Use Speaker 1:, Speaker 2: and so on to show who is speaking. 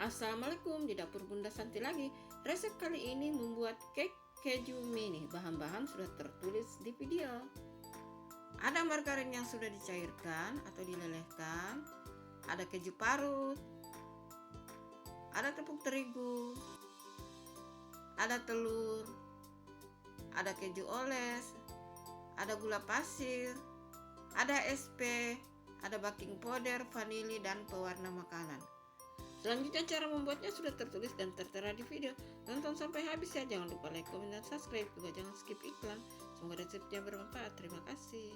Speaker 1: Assalamualaikum, di dapur Bunda Santi lagi. Resep kali ini membuat cake keju mini. Bahan-bahan sudah tertulis di video. Ada margarin yang sudah dicairkan atau dilelehkan, ada keju parut, ada tepung terigu, ada telur, ada keju oles, ada gula pasir, ada SP, ada baking powder, vanili, dan pewarna makanan. Selanjutnya cara membuatnya sudah tertulis dan tertera di video. Tonton sampai habis ya, jangan lupa like, komen, dan subscribe. Juga jangan skip iklan. Semoga resepnya bermanfaat. Terima kasih.